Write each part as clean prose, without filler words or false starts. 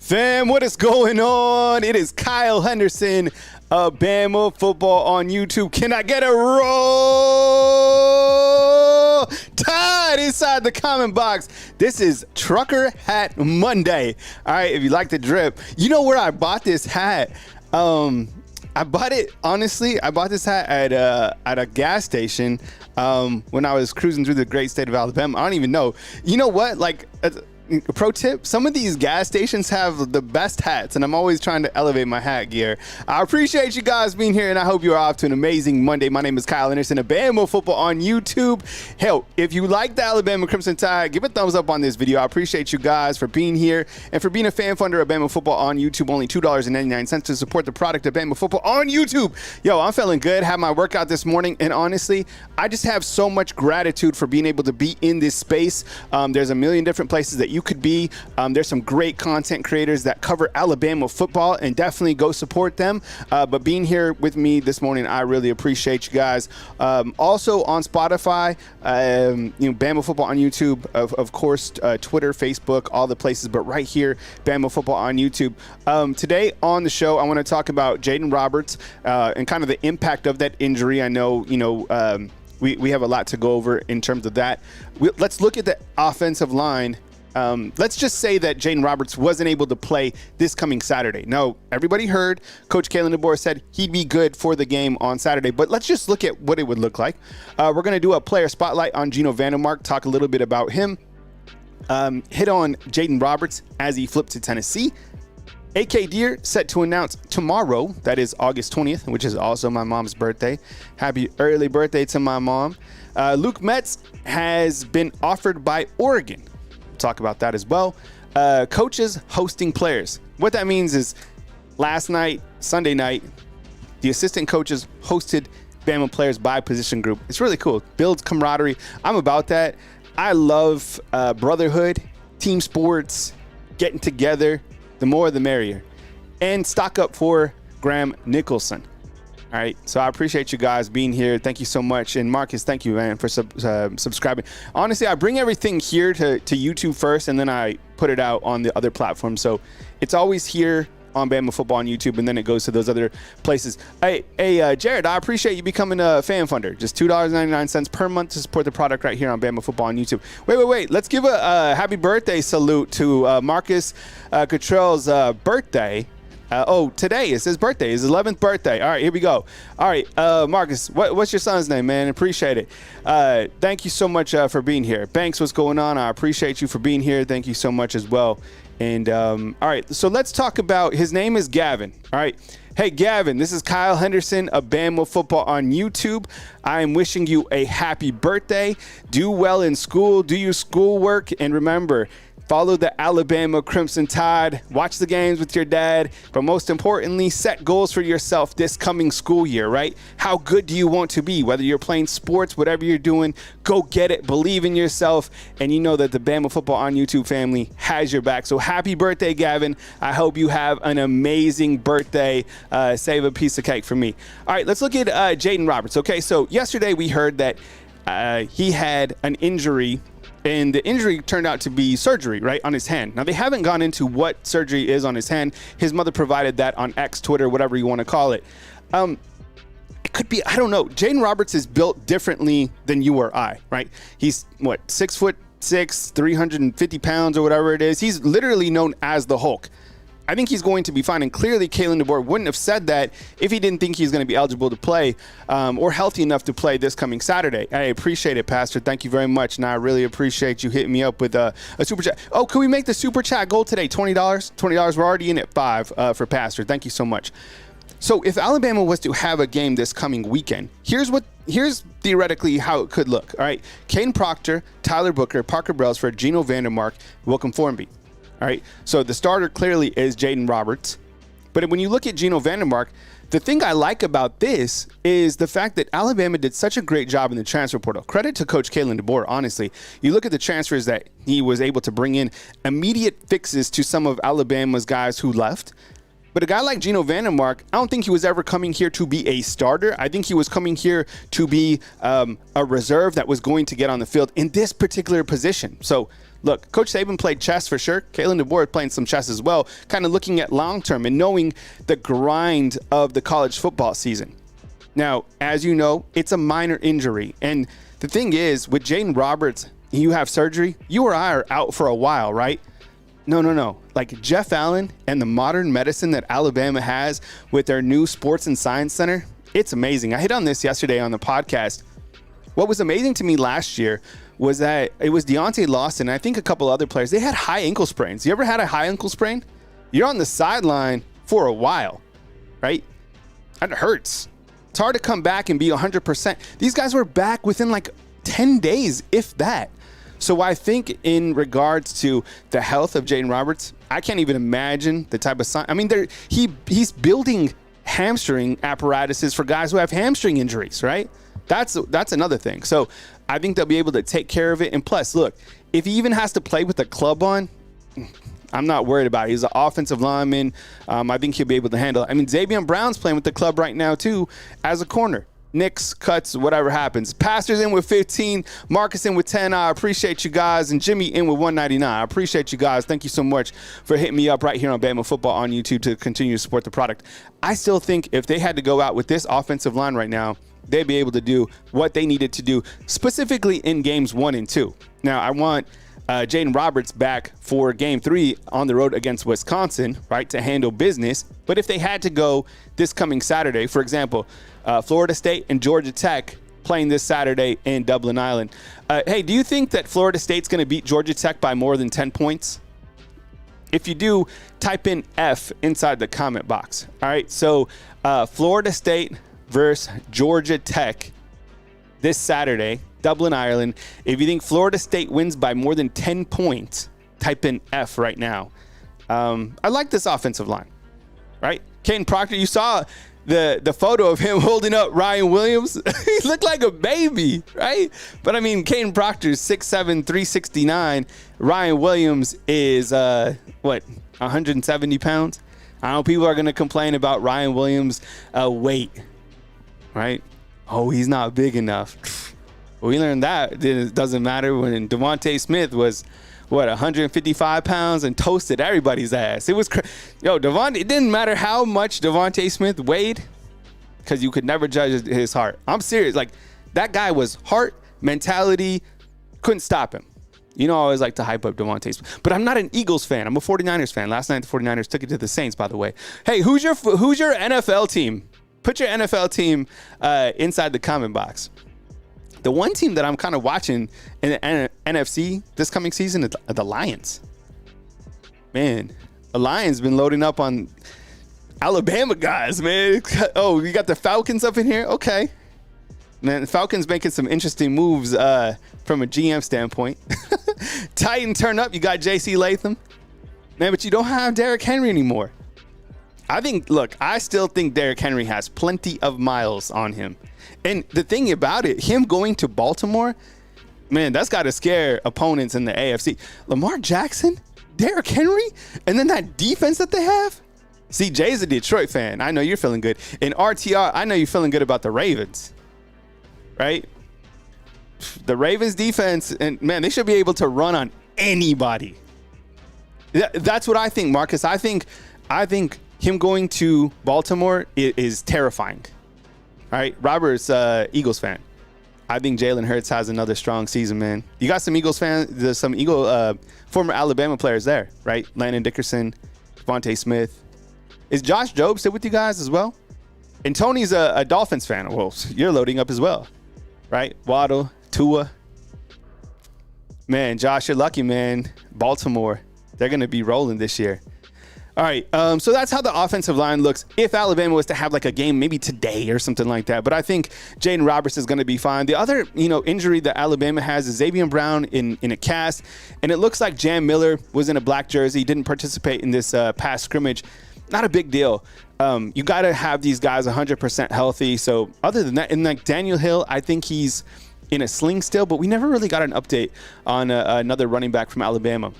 Fam, what is going on? It is Kyle Henderson of Bama Football on YouTube. Can I get a roll tide inside the comment box? This is Trucker Hat Monday. All right, if you like the drip. You know where I bought this hat? I bought it, honestly, I bought this hat at a gas station when I was cruising through the great state of Alabama. I don't even know. You know what? Like, pro tip, some of these gas stations have the best hats, and I'm always trying to elevate my hat gear. I appreciate you guys being here, and I hope you're off to an amazing Monday. My name is Kyle Henderson of Bama Football on YouTube. Hell, if you like the Alabama Crimson Tide, give a thumbs up on this video. I appreciate you guys for being here and for being a fan funder of Bama Football on YouTube. Only $2.99 to support the product of Bama Football on YouTube. Yo, I'm feeling good. Had my workout this morning, and honestly, I just have so much gratitude for being able to be in this space. There's a million different places that you could be. There's some great content creators that cover Alabama football, and definitely go support them. But being here with me this morning, I really appreciate you guys. Also on Spotify, Bama Football on YouTube, of course, Twitter, Facebook, all the places, but right here, Bama Football on YouTube. Today on the show, I want to talk about Jaden Roberts and kind of the impact of that injury. I know, we have a lot to go over in terms of that. Let's look at the offensive line. Let's just say that Jaden Roberts wasn't able to play this coming Saturday. Now, everybody heard Coach Kalen DeBoer said he'd be good for the game on Saturday, but let's just look at what it would look like. We're going to do a player spotlight on Geno Vandemark, talk a little bit about him, hit on Jaden Roberts as he flipped to Tennessee. AK Deer set to announce tomorrow, that is August 20th, which is also my mom's birthday. Happy early birthday to my mom. Luke Metz has been offered by Oregon. Talk about that as well. Coaches hosting players. What that means is last night, Sunday night, the assistant coaches hosted Bama players by position group. It's really cool. Builds camaraderie. I'm about that. I love brotherhood, team sports, getting together. The more, the merrier. And stock up for Graham Nicholson. All right, so I appreciate you guys being here. Thank you so much. And Marcus, thank you, man, for subscribing. Honestly, I bring everything here to YouTube first, and then I put it out on the other platforms. So it's always here on Bama Football on YouTube, and then it goes to those other places. Hey, Jared, I appreciate you becoming a fan funder. Just $2.99 per month to support the product right here on Bama Football on YouTube. Wait. Let's give a happy birthday salute to Marcus Cottrell's birthday. Today is his birthday, his 11th birthday. All right, here we go. All right, Marcus, what's your son's name, man? Appreciate it. Thank you so much for being here. Banks, what's going on? I appreciate you for being here. Thank you so much as well. And all right, so let's talk about, his name is Gavin. All right. Hey, Gavin, this is Kyle Henderson of Bama Football on YouTube. I am wishing you a happy birthday. Do well in school. Do your schoolwork. And remember, follow the Alabama Crimson Tide. Watch the games with your dad. But most importantly, set goals for yourself this coming school year, right? How good do you want to be? Whether you're playing sports, whatever you're doing, go get it. Believe in yourself. And you know that the Bama Football on YouTube family has your back. So happy birthday, Gavin. I hope you have an amazing birthday. Save a piece of cake for me. All right, let's look at Jaden Roberts. Okay, so yesterday we heard that he had an injury, and the injury turned out to be surgery, right, on his hand. Now, they haven't gone into what surgery is on his hand. His mother provided that on X, Twitter, whatever you want to call it. It could be, I don't know. Jaden Roberts is built differently than you or I, right? He's, 6'6", 350 pounds or whatever it is. He's literally known as the Hulk. I think he's going to be fine, and clearly Kalen DeBoer wouldn't have said that if he didn't think he's going to be eligible to play or healthy enough to play this coming Saturday. I appreciate it, Pastor. Thank you very much, and I really appreciate you hitting me up with a super chat. Oh, can we make the super chat goal today? $20? $20. We're already in at $5 for Pastor. Thank you so much. So if Alabama was to have a game this coming weekend, here's theoretically how it could look. All right, Kane Proctor, Tyler Booker, Parker Brailsford, Geno Vandemark, Wilcom Formby. All right, so the starter clearly is Jaden Roberts. But when you look at Geno Vandemark, the thing I like about this is the fact that Alabama did such a great job in the transfer portal. Credit to Coach Kalen DeBoer, honestly. You look at the transfers that he was able to bring in, immediate fixes to some of Alabama's guys who left. But a guy like Geno Vandemark, I don't think he was ever coming here to be a starter. I think he was coming here to be a reserve that was going to get on the field in this particular position. So, look, Coach Saban played chess for sure. Kalen DeBoer is playing some chess as well, kind of looking at long-term and knowing the grind of the college football season. Now, as you know, it's a minor injury. And the thing is, with Jaden Roberts, you have surgery, you or I are out for a while, right? No. Like Jeff Allen and the modern medicine that Alabama has with their new sports and science center, it's amazing. I hit on this yesterday on the podcast. What was amazing to me last year was that it was Deontay Lawson and I think a couple other players. They had high ankle sprains. You ever had a high ankle sprain? You're on the sideline for a while, right? And it hurts. It's hard to come back and be 100%. These guys were back within like 10 days, if that. So I think in regards to the health of Jaden Roberts, I can't even imagine the type of sign. I mean, he's building hamstring apparatuses for guys who have hamstring injuries, right? That's another thing. So I think they'll be able to take care of it. And plus, look, if he even has to play with a club on, I'm not worried about it. He's an offensive lineman. I think he'll be able to handle it. I mean, Xavier Brown's playing with the club right now, too, as a corner. Nicks, cuts, whatever happens. Pastors in with 15. Marcus in with 10. I appreciate you guys. And Jimmy in with 199. I appreciate you guys. Thank you so much for hitting me up right here on Bama Football on YouTube to continue to support the product. I still think if they had to go out with this offensive line right now, they'd be able to do what they needed to do, specifically in games 1 and 2. Now, I want Jaden Roberts back for game 3 on the road against Wisconsin, right, to handle business. But if they had to go this coming Saturday, for example, Florida State and Georgia Tech playing this Saturday in Dublin, Ireland. Hey, do you think that Florida State's going to beat Georgia Tech by more than 10 points? If you do, type in F inside the comment box. All right, so Florida State versus Georgia Tech this Saturday, Dublin, Ireland. If you think Florida State wins by more than 10 points, type in F right now. I like this offensive line, right? Caden Proctor, you saw the photo of him holding up Ryan Williams. He looked like a baby, right? But I mean, Caden Proctor is 6'7", 369. Ryan Williams is 170 pounds. I know people are going to complain about Ryan Williams' weight, right? Oh, he's not big enough. We learned that it doesn't matter when Devontae Smith was 155 pounds and toasted everybody's ass. It was it didn't matter how much Devontae Smith weighed because you could never judge his heart. I'm serious. Like, that guy was heart, mentality, couldn't stop him. You know, I always like to hype up Devontae Smith. But I'm not an Eagles fan. I'm a 49ers fan. Last night, the 49ers took it to the Saints, by the way. Hey, who's your NFL team? Put your NFL team inside the comment box. The one team that I'm kind of watching in the NFC this coming season is the Lions. Man, the Lions been loading up on Alabama guys, man. Oh, you got the Falcons up in here? Okay. Man, the Falcons making some interesting moves from a GM standpoint. Titan turn up. You got J.C. Latham. Man, but you don't have Derrick Henry anymore. I still think Derrick Henry has plenty of miles on him. And the thing about it, him going to Baltimore, man, that's got to scare opponents in the AFC. Lamar Jackson, Derrick Henry, and then that defense that they have. See, Jay's a Detroit fan. I know you're feeling good. And RTR, I know you're feeling good about the Ravens, right? The Ravens defense, and man, they should be able to run on anybody. That's what I think, Marcus. I think him going to Baltimore is terrifying. All right, Robert's Eagles fan. I think Jalen Hurts has another strong season, man. You got some Eagles fans, there's some former Alabama players there, right? Landon Dickerson, Devontae Smith. Is Josh Jobe still with you guys as well? And Tony's a Dolphins fan. Well, you're loading up as well, right? Waddle, Tua. Man, Josh, you're lucky, man. Baltimore, they're going to be rolling this year. All right, so that's how the offensive line looks if Alabama was to have like a game maybe today or something like that. But I think Jaden Roberts is going to be fine. The other, injury that Alabama has is Xavier Brown in a cast, and it looks like Jam Miller was in a black jersey, didn't participate in this past scrimmage. Not a big deal. You got to have these guys 100% healthy. So other than that, and like Daniel Hill, I think he's in a sling still, but we never really got an update on another running back from Alabama.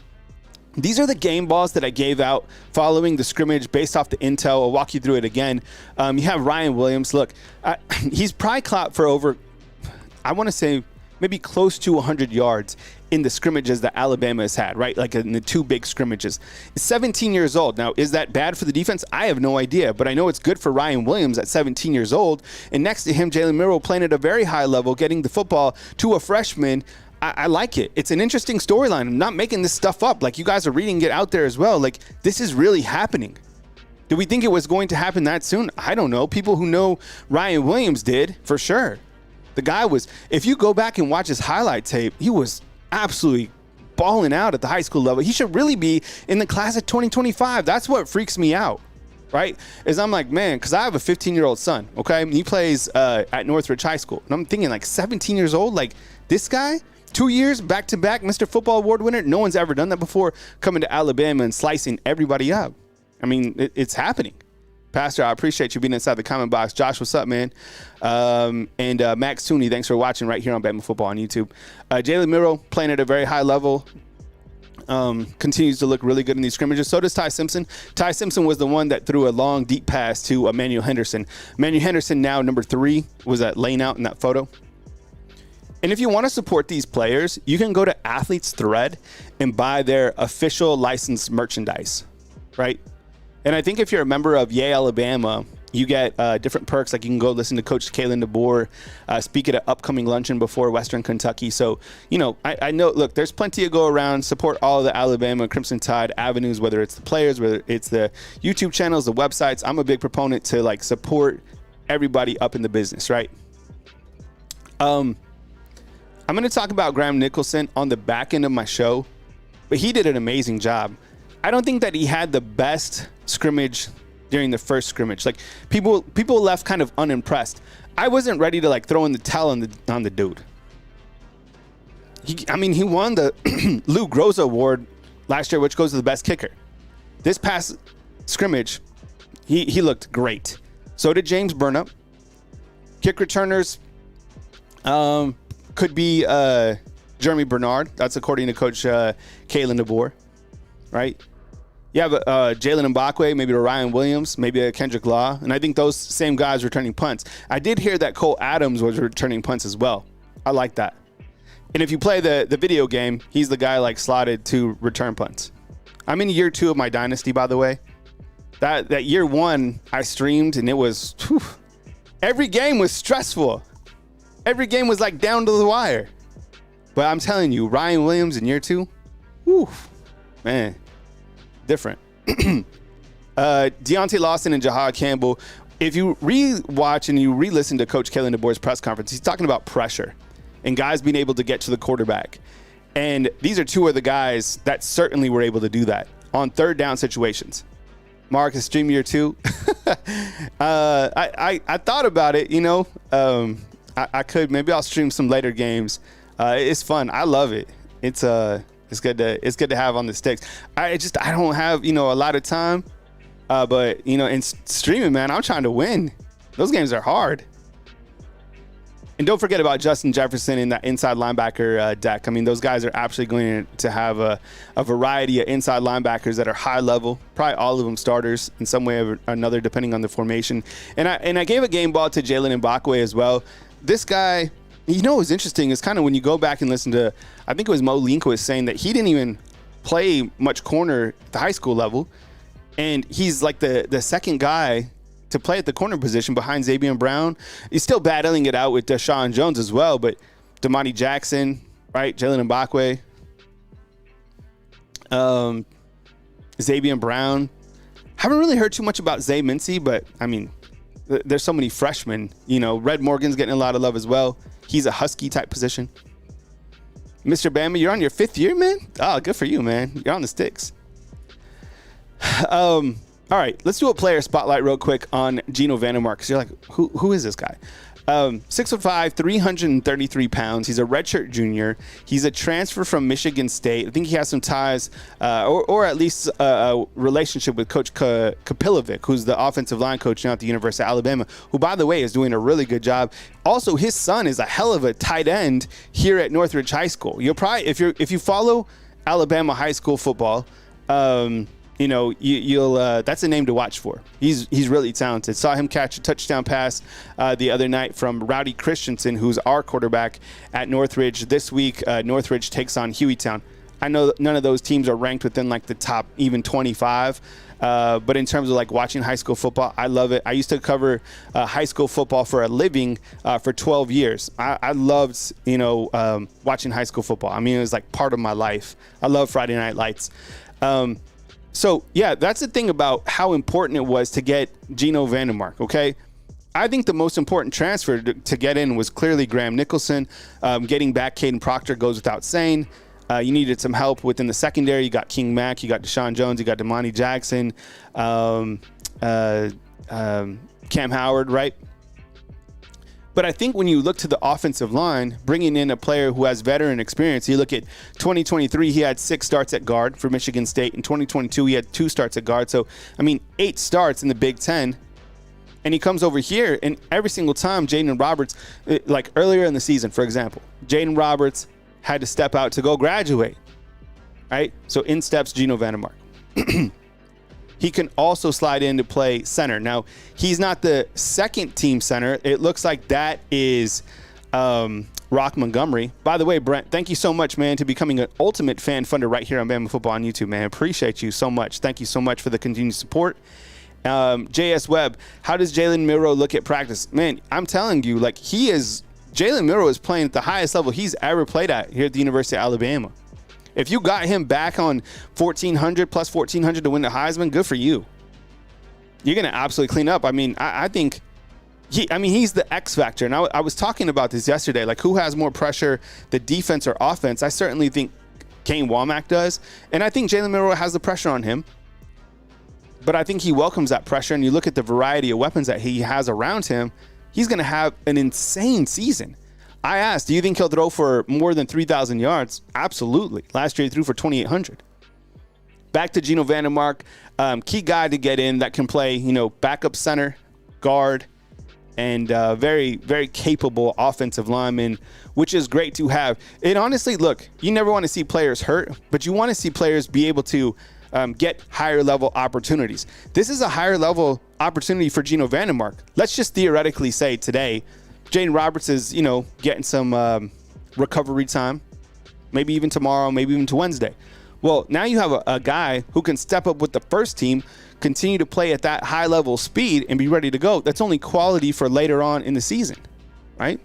These are the game balls that I gave out following the scrimmage based off the intel. I'll walk you through it again. You have Ryan Williams. Look, he's probably clocked for over, I want to say, maybe close to 100 yards in the scrimmages that Alabama has had, right? Like in the 2 big scrimmages. He's 17 years old. Now, is that bad for the defense? I have no idea, but I know it's good for Ryan Williams at 17 years old. And next to him, Jalen Milroe playing at a very high level, getting the football to a freshman. I like it. It's an interesting storyline. I'm not making this stuff up. Like, you guys are reading it out there as well. Like, this is really happening. Do we think it was going to happen that soon? I don't know. People who know Ryan Williams did, for sure. The guy was, if you go back and watch his highlight tape, he was absolutely balling out at the high school level. He should really be in the class of 2025. That's what freaks me out, right? Is I'm like, man, because I have a 15-year-old son, okay? He plays at Northridge High School. And I'm thinking, like, 17 years old? Like, this guy? 2 years back-to-back Mr. Football Award winner? No one's ever done that before, coming to Alabama and slicing everybody up. I mean, it's happening. Pastor, I appreciate you being inside the comment box. Josh, what's up, man? And Max Tooney, thanks for watching right here on Bama Football on YouTube. Jalen Milroe playing at a very high level. Continues to look really good in these scrimmages. So does Ty Simpson. Ty Simpson was the one that threw a long, deep pass to Emmanuel Henderson. Emmanuel Henderson, now number 3, was laying out in that photo. And if you want to support these players, you can go to Athletes Thread and buy their official licensed merchandise, right? And I think if you're a member of Yay Alabama, you get different perks. Like, you can go listen to Coach Kalen DeBoer speak at an upcoming luncheon before Western Kentucky. So, you know, I know, look, there's plenty to go around. Support all of the Alabama Crimson Tide avenues, whether it's the players, whether it's the YouTube channels, the websites. I'm a big proponent to, like, support everybody up in the business, right? I'm going to talk about Graham Nicholson on the back end of my show, but he did an amazing job. I don't think that he had the best scrimmage during the first scrimmage. Like, people left kind of unimpressed. I wasn't ready to, like, throw in the towel on the dude. He won the Lou Groza Award last year, which goes to the best kicker. This past scrimmage, he looked great. So did James Burnup. Kick returners, could be Jeremy Bernard. That's according to Coach Kalen DeBoer, right? Yeah, but Jalen Mbakwe, maybe to Ryan Williams, maybe a Kendrick Law. And I think those same guys returning punts. I did hear that Cole Adams was returning punts as well. I like that. And if you play the video game, he's the guy, like, slotted to return punts. I'm in year 2 of my dynasty, by the way. That year 1, I streamed, and it was, whew, every game was stressful. Every game was, like, down to the wire. But I'm telling you, Ryan Williams in year 2, whew, man, different. Deontay Lawson and Jahad Campbell, if you re-watch and you re-listen to Coach Kalen DeBoer's press conference, he's talking about pressure and guys being able to get to the quarterback. And these are 2 of the guys that certainly were able to do that on third down situations. Mark, is stream year 2? I thought about it, you know. I could, maybe I'll stream some later games. It's fun. I love it. It's good to have on the sticks. I don't have, you know, a lot of time, but, you know, in streaming, man, I'm trying to win. Those games are hard. And don't forget about Justin Jefferson and that inside linebacker deck. I mean, those guys are absolutely going to have a variety of inside linebackers that are high level, probably all of them starters in some way or another, depending on the formation. And I gave a game ball to Jalen Mbakwe as well. This guy, you know, what's interesting is kind of when you go back and listen to, I think it was Mo Lindquist saying that he didn't even play much corner at the high school level. And he's like the second guy to play at the corner position behind Xavier Brown. He's still battling it out with Deshaun Jones as well, but Damani Jackson, right? Jalen Mbakwe, Xavier Brown. Haven't really heard too much about Zay Mincy, but I mean, there's so many freshmen. You know, Red Morgan's getting a lot of love as well. He's a Husky type position. Mr. Bama, you're on your 5th year, man? Oh, good for you, man. You're on the sticks. All right, let's do a player spotlight real quick on Geno Vandemark, because you're like, who is this guy? 6'5", 333 pounds. He's a redshirt junior. He's a transfer from Michigan State. I think he has some ties, or at least a relationship with Coach Kapilovic, who's the offensive line coach now at the University of Alabama, who, by the way, is doing a really good job. Also, his son is a hell of a tight end here at Northridge High School. You'll probably, if you follow Alabama high school football, you'll that's a name to watch for. He's really talented. Saw him catch a touchdown pass the other night from Rowdy Christensen, who's our quarterback at Northridge. This week, Northridge takes on Hueytown. I know none of those teams are ranked within like the top even 25. But in terms of like watching high school football, I love it. I used to cover high school football for a living for 12 years. I loved, watching high school football. I mean, it was like part of my life. I love Friday Night Lights. So, yeah, that's the thing about how important it was to get Geno Vandemark, okay? I think the most important transfer to get in was clearly Graham Nicholson. Getting back Caden Proctor goes without saying. You needed some help within the secondary. You got King Mack, you got Deshaun Jones, you got Damani Jackson, Cam Howard, right? But I think when you look to the offensive line, bringing in a player who has veteran experience, you look at 2023, he had 6 starts at guard for Michigan State. In 2022, he had 2 starts at guard. So, 8 starts in the Big Ten. And he comes over here, and every single time, Jaden Roberts, like earlier in the season, for example, Jaden Roberts had to step out to go graduate, right? So in steps Geno Vandemark. He can also slide in to play center. Now, he's not the second team center. It looks like that is Rock Montgomery. By the way, Brent, thank you so much, man, to becoming an ultimate fan funder right here on Bama Football on YouTube, man. Appreciate you so much. Thank you so much for the continued support. JS Webb, how does Jalen Milroe look at practice? Man, I'm telling you, like, Jalen Milroe is playing at the highest level he's ever played at here at the University of Alabama. If you got him back on 1,400 plus 1,400 to win the Heisman, good for you. You're going to absolutely clean up. I think he's the X factor. And I was talking about this yesterday, like who has more pressure, the defense or offense? I certainly think Kane Womack does. And I think Jalen Milroe has the pressure on him. But I think he welcomes that pressure. And you look at the variety of weapons that he has around him, he's going to have an insane season. I asked, do you think he'll throw for more than 3,000 yards? Absolutely. Last year he threw for 2,800. Back to Geno Vandemark, key guy to get in that can play, backup center, guard, and very, very capable offensive lineman, which is great to have. And honestly, look, you never want to see players hurt, but you want to see players be able to get higher level opportunities. This is a higher level opportunity for Geno Vandemark. Let's just theoretically say today, Jaden Roberts is, getting some recovery time, maybe even tomorrow, maybe even to Wednesday. Well, now you have a guy who can step up with the first team, continue to play at that high level speed and be ready to go. That's only quality for later on in the season, right?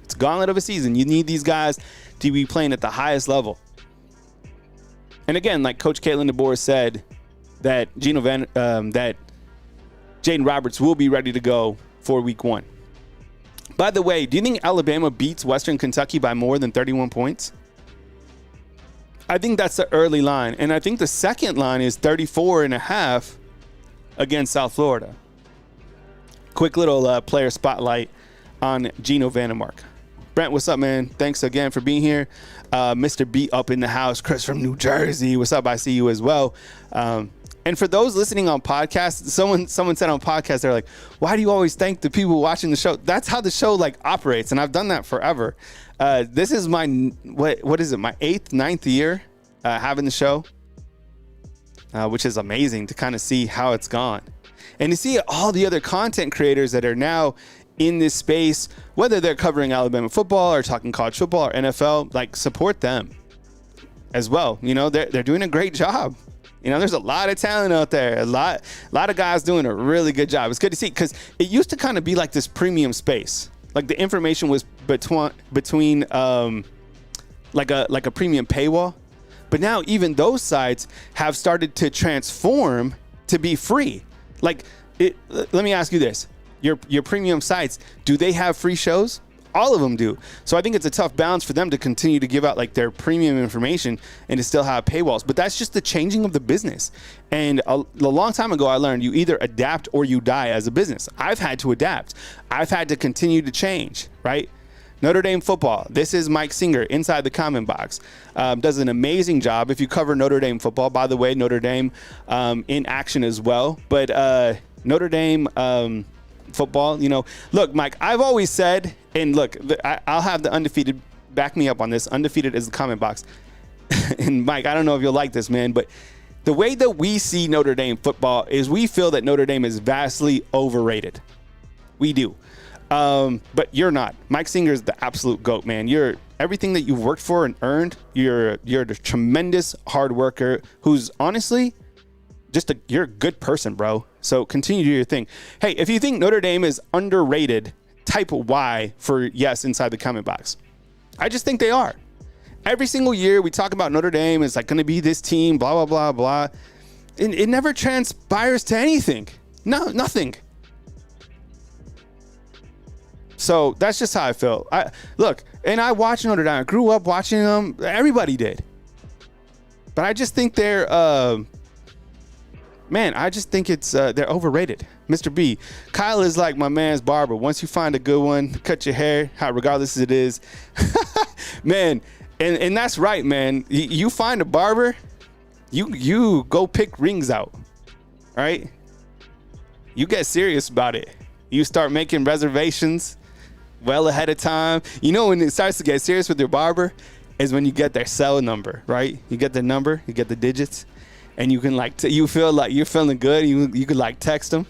It's a gauntlet of a season. You need these guys to be playing at the highest level. And again, like Coach Caitlin DeBoer said, that that Jaden Roberts will be ready to go for week 1. By the way, do you think Alabama beats Western Kentucky by more than 31 points? I think that's the early line. And I think the second line is 34.5 against South Florida. Quick little player spotlight on Geno Vandemark. Brent, what's up, man? Thanks again for being here. Mr. B up in the house. Chris from New Jersey. What's up? I see you as well. And for those listening on podcasts, someone said on podcast, they're like, why do you always thank the people watching the show? That's how the show operates. And I've done that forever. This is my, what is it? My 8th, 9th year having the show, which is amazing to kind of see how it's gone. And to see all the other content creators that are now in this space, whether they're covering Alabama football or talking college football or NFL, support them as well. They're doing a great job. There's a lot of talent out there. A lot of guys doing a really good job. It's good to see because it used to kind of be like this premium space. Like the information was between like a premium paywall. But now even those sites have started to transform to be free. Let me ask you this. Your premium sites, do they have free shows? All of them do. So I think it's a tough balance for them to continue to give out their premium information and to still have paywalls. But that's just the changing of the business. And a long time ago, I learned you either adapt or you die as a business. I've had to adapt. I've had to continue to change, right? Notre Dame football. This is Mike Singer inside the comment box. Does an amazing job. If you cover Notre Dame football, by the way, Notre Dame in action as well. But Notre Dame football, look, Mike, I've always said, and look, I'll have the undefeated back me up on this. Undefeated is the comment box. and Mike, I don't know if you'll like this, man, but the way that we see Notre Dame football is we feel that Notre Dame is vastly overrated. We do. But you're not. Mike Singer is the absolute GOAT, man. You're everything that you've worked for and earned. You're a tremendous hard worker who's honestly you're a good person, bro. So continue to do your thing. Hey, if you think Notre Dame is underrated, type Y for yes inside the comment box. I just think they are. Every single year we talk about Notre Dame is like going to be this team, blah, blah, blah, blah. It never transpires to anything. No, nothing. So that's just how I feel. I watched Notre Dame. I grew up watching them. Everybody did. But I just think they're, they're overrated. Mr. B, Kyle is like my man's barber. Once you find a good one, cut your hair, regardless as it is. Man, and that's right, man. You find a barber, you go pick rings out, right? You get serious about it. You start making reservations well ahead of time. You know when it starts to get serious with your barber is when you get their cell number, right? You get the number, you get the digits, and you can you feel like you're feeling good. You could like text them.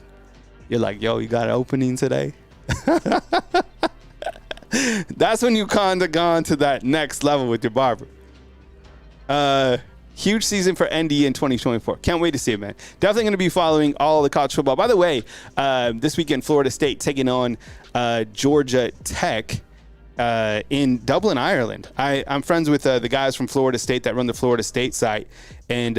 You're like, yo, you got an opening today? That's when you kind of gone to that next level with your barber. Huge season for ND in 2024. Can't wait to see it, man. Definitely going to be following all the college football. By the way, this weekend, Florida State taking on Georgia Tech in Dublin, Ireland. I'm friends with the guys from Florida State that run the Florida State site, and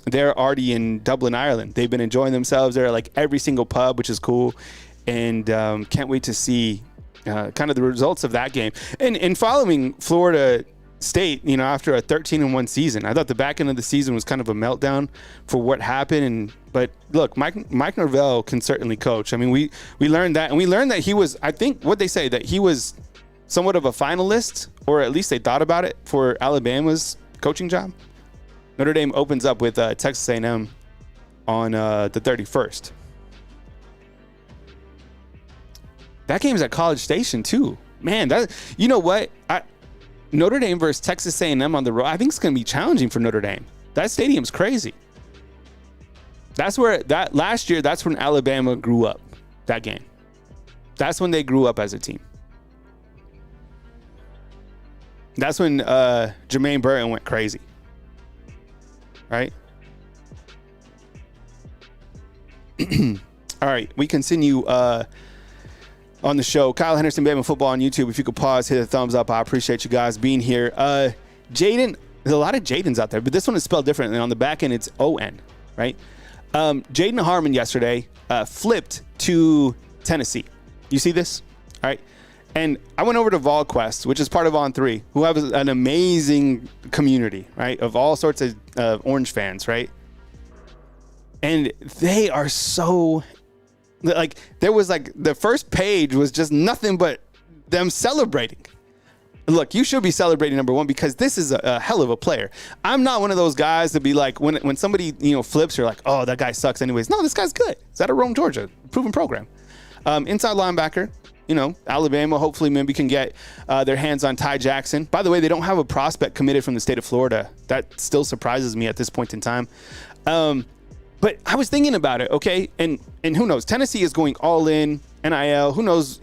they're already in Dublin, Ireland. They've been enjoying themselves. They're like every single pub, which is cool, and can't wait to see kind of the results of that game. And following Florida State, after a 13-1 season, I thought the back end of the season was kind of a meltdown for what happened. But look, Mike Norvell can certainly coach. I mean, we learned that, and we learned that he was, I think, what they say, that he was somewhat of a finalist, or at least they thought about it, for Alabama's coaching job. Notre Dame opens up with Texas A&M on the 31st. That game's at College Station too, man. You know what? Notre Dame versus Texas A&M on the road. I think it's going to be challenging for Notre Dame. That stadium's crazy. That's when Alabama grew up. That game. That's when they grew up as a team. That's when Jermaine Burton went crazy. Right? All right, we continue on the show. Kyle Henderson, Bama Football on YouTube. If you could pause, hit a thumbs up. I appreciate you guys being here. Jaden, there's a lot of Jadens out there, but this one is spelled differently. On the back end, it's O-N, right? Jaden Harmon yesterday flipped to Tennessee. You see this? All right. And I went over to VolQuest, which is part of On3, who have an amazing community, right, of all sorts of Orange fans, right? And they are so, like, there was like, the first page was just nothing but them celebrating. Look, you should be celebrating, number one, because this is a hell of a player. I'm not one of those guys to be like, when somebody, flips, you're like, oh, that guy sucks anyways. No, this guy's good. It's out of Rome, Georgia. Proven program. Inside linebacker. Alabama hopefully maybe can get their hands on Ty Jackson. By the way, they don't have a prospect committed from the state of Florida. That still surprises me at this point in time. But I was thinking about it, okay? And who knows? Tennessee is going all in, NIL. Who knows,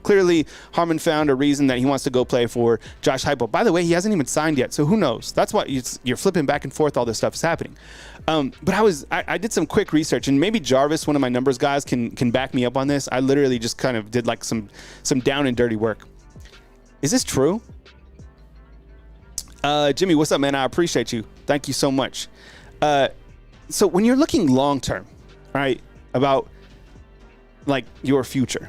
clearly Harmon found a reason that he wants to go play for Josh Heupel. By the way, he hasn't even signed yet, so who knows? That's why you're flipping back and forth. All this stuff is happening. But I did some quick research, and maybe Jarvis, one of my numbers guys, can back me up on this. I literally just kind of did like some down and dirty work. Is this true? Jimmy, what's up, man? I appreciate you. Thank you so much. So when you're looking long term, right, about like your future,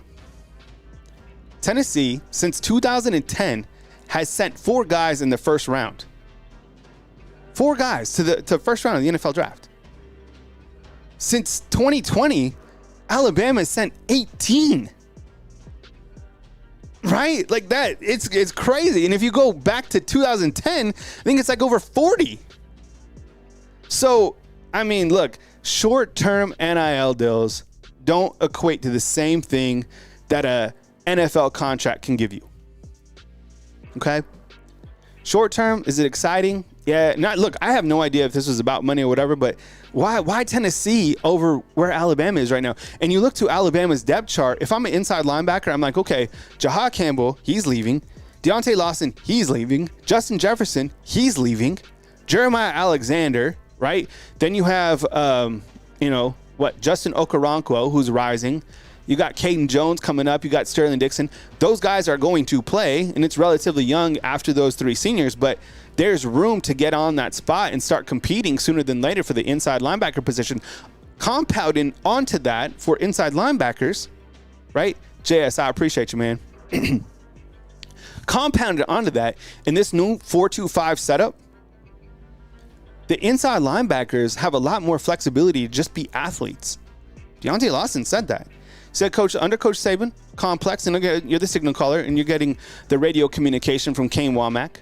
Tennessee since 2010 has sent 4 guys in the first round. 4 guys to the first round of the NFL draft. Since 2020, Alabama sent 18. Right? Like that. It's crazy. And if you go back to 2010, I think it's like over 40. So, I mean, look, short-term NIL deals don't equate to the same thing that a NFL contract can give you. Okay? Short-term, is it exciting? Yeah, look, I have no idea if this was about money or whatever, but why Tennessee over where Alabama is right now? And you look to Alabama's depth chart. If I'm an inside linebacker, I'm like, okay, Jahad Campbell, he's leaving. Deontay Lawson, he's leaving. Justin Jefferson, he's leaving. Jeremiah Alexander, right? Then you have, Justin Okoronkwo, who's rising. You got Caden Jones coming up. You got Sterling Dixon. Those guys are going to play, and it's relatively young after those three seniors, but there's room to get on that spot and start competing sooner than later for the inside linebacker position. Compounding onto that for inside linebackers, right? JS, I appreciate you, man. Compounded onto that in this new 4-2-5 setup, the inside linebackers have a lot more flexibility to just be athletes. Deontay Lawson said that. He said, under Coach Saban, complex, and you're the signal caller, and you're getting the radio communication from Kane Womack.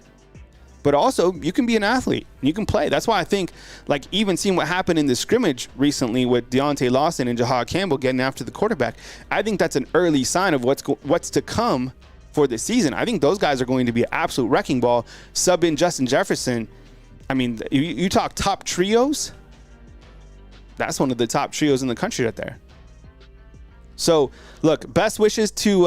But also, you can be an athlete. You can play. That's why I think, like, even seeing what happened in the scrimmage recently with Deontay Lawson and Jahad Campbell getting after the quarterback, I think that's an early sign of what's to come for this season. I think those guys are going to be an absolute wrecking ball. Sub in Justin Jefferson. I mean, you talk top trios. That's one of the top trios in the country right there. So, look, best wishes to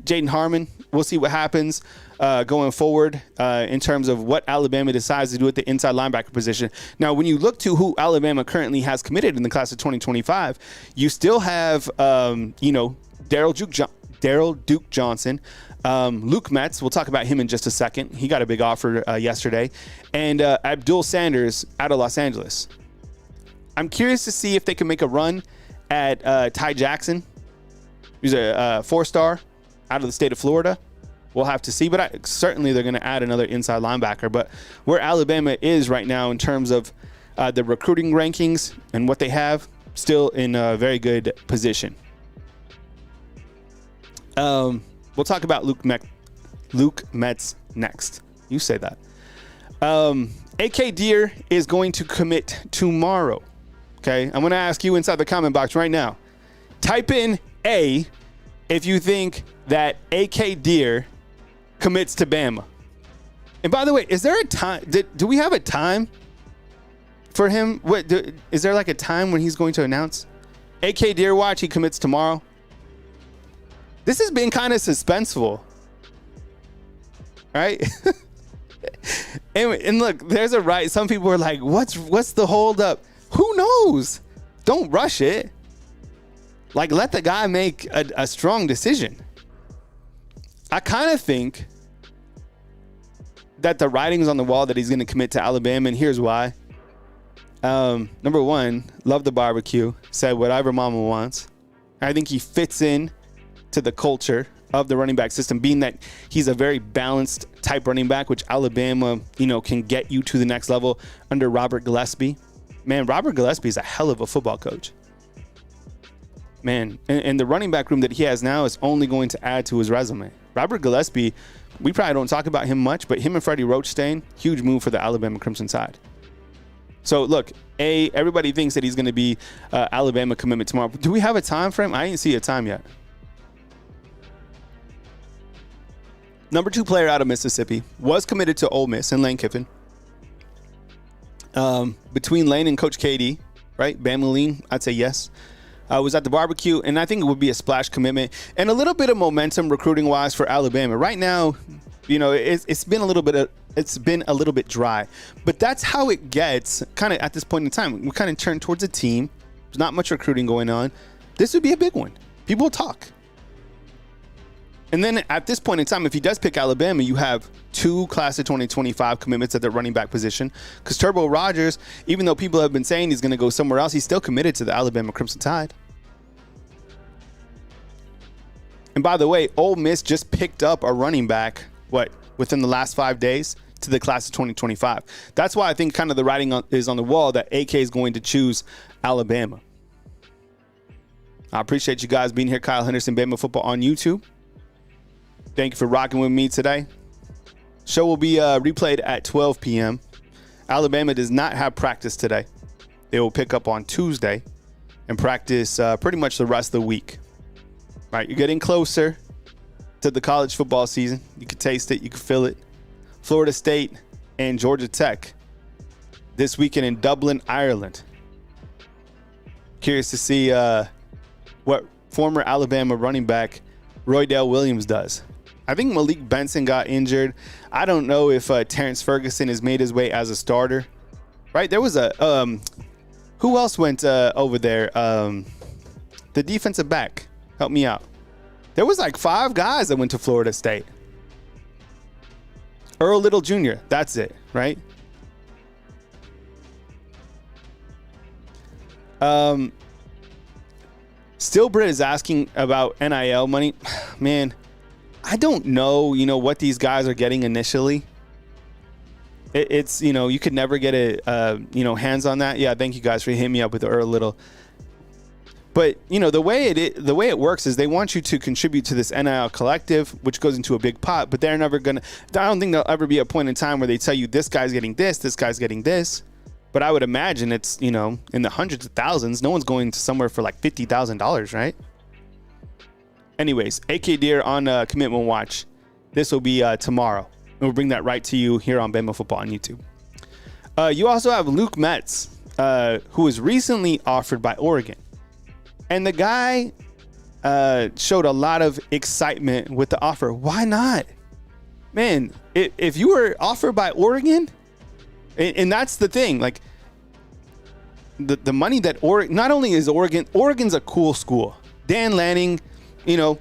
Jaden Harmon. We'll see what happens going forward in terms of what Alabama decides to do at the inside linebacker position. Now, when you look to who Alabama currently has committed in the class of 2025, you still have, Daryl Duke Johnson, Luke Metz. We'll talk about him in just a second. He got a big offer yesterday. And Abdul Sanders out of Los Angeles. I'm curious to see if they can make a run at Ty Jackson. He's a 4-star out of the state of Florida. We'll have to see, but certainly they're going to add another inside linebacker. But where Alabama is right now in terms of the recruiting rankings and what they have, still in a very good position. We'll talk about Luke Metz next. You say that. AK Deer is going to commit tomorrow. Okay, I'm going to ask you inside the comment box right now. Type in A if you think that AK Deer commits to Bama. And by the way, is there a time? Do we have a time for him? Is there like a time when he's going to announce? AK Deer watch, he commits tomorrow. This has been kind of suspenseful. Right? and look, there's a right. Some people are like, what's the hold up? Who knows? Don't rush it. Like, let the guy make a strong decision. I kind of think that the writing's on the wall that he's going to commit to Alabama, and here's why. Number one, love the barbecue. Said whatever mama wants. I think he fits in to the culture of the running back system, being that he's a very balanced type running back, which Alabama, can get you to the next level under Robert Gillespie. Man, Robert Gillespie is a hell of a football coach. Man, and the running back room that he has now is only going to add to his resume. Robert Gillespie, we probably don't talk about him much, but him and Freddie Roachstein, huge move for the Alabama Crimson Tide. So, look, everybody thinks that he's going to be Alabama commitment tomorrow. Do we have a time frame? I didn't see a time yet. Number 2 player out of Mississippi was committed to Ole Miss and Lane Kiffin. Between Lane and Coach KD, right? Bama Lean, I'd say yes. Was at the barbecue, and I think it would be a splash commitment and a little bit of momentum recruiting-wise for Alabama. Right now, it's been a little bit dry, but that's how it gets kind of at this point in time. We kind of turn towards a team. There's not much recruiting going on. This would be a big one. People talk. And then at this point in time, if he does pick Alabama, you have 2 class of 2025 commitments at the running back position. Because Turbo Rogers, even though people have been saying he's going to go somewhere else, he's still committed to the Alabama Crimson Tide. And by the way, Ole Miss just picked up a running back, within the last 5 days to the class of 2025. That's why I think kind of the writing is on the wall that AK is going to choose Alabama. I appreciate you guys being here. Kyle Henderson, Bama Football on YouTube. Thank you for rocking with me today. Show will be replayed at 12 p.m. Alabama does not have practice today. They will pick up on Tuesday and practice pretty much the rest of the week. All right, you're getting closer to the college football season. You can taste it. You can feel it. Florida State and Georgia Tech this weekend in Dublin, Ireland. Curious to see what former Alabama running back Roydell Williams does. I think Malik Benson got injured. I don't know if Terrence Ferguson has made his way as a starter. Right? There was a who else went over there? The defensive back. Help me out. There was like 5 guys that went to Florida State. Earl Little Jr. That's it, right? Stillbrit is asking about NIL money. Man, I don't know, what these guys are getting initially. It's, you could never get hands on that. Yeah, thank you guys for hitting me up with the Earl Little. But, the way it works is they want you to contribute to this NIL collective, which goes into a big pot, but they're never going to, I don't think there'll ever be a point in time where they tell you this guy's getting this guy's getting this. But I would imagine it's, in the hundreds of thousands. No one's going to somewhere for like $50,000, right? Anyways, AK Deer on Commitment Watch. This will be tomorrow. And we'll bring that right to you here on Bama Football on YouTube. You also have Luke Metz, who was recently offered by Oregon. And the guy showed a lot of excitement with the offer. Why not? Man, if you were offered by Oregon, and that's the thing, like the money that Oregon, not only is Oregon's a cool school. Dan Lanning,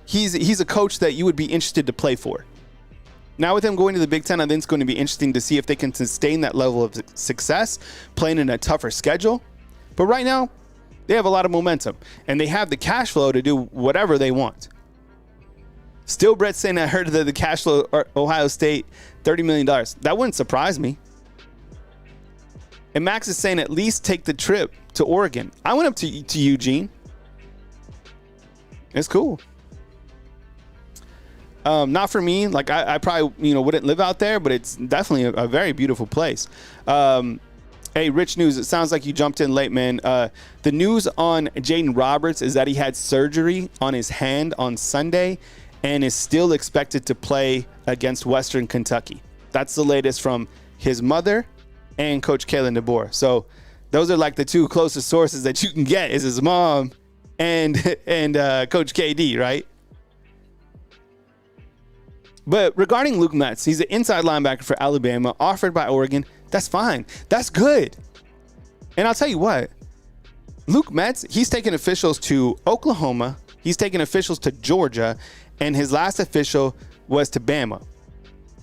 he's a coach that you would be interested to play for. Now with him going to the Big Ten, I think it's going to be interesting to see if they can sustain that level of success, playing in a tougher schedule. But right now, they have a lot of momentum, and they have the cash flow to do whatever they want. Still, Brett saying, I heard that the cash flow Ohio State, $30 million. That wouldn't surprise me. And Max is saying at least take the trip to Oregon. I went up to Eugene. It's cool. Not for me. Like I probably wouldn't live out there, but it's definitely a very beautiful place. Hey, Rich News. It sounds like you jumped in late, man. The news on Jaden Roberts is that he had surgery on his hand on Sunday and is still expected to play against Western Kentucky. That's the latest from his mother and Coach Kalen DeBoer. So those are like the 2 closest sources that you can get is his mom and Coach KD, right? But regarding Luke Metz, he's an inside linebacker for Alabama, offered by Oregon. That's fine. That's good. And I'll tell you what, Luke Metz, he's taken officials to Oklahoma, he's taken officials to Georgia, and his last official was to Bama.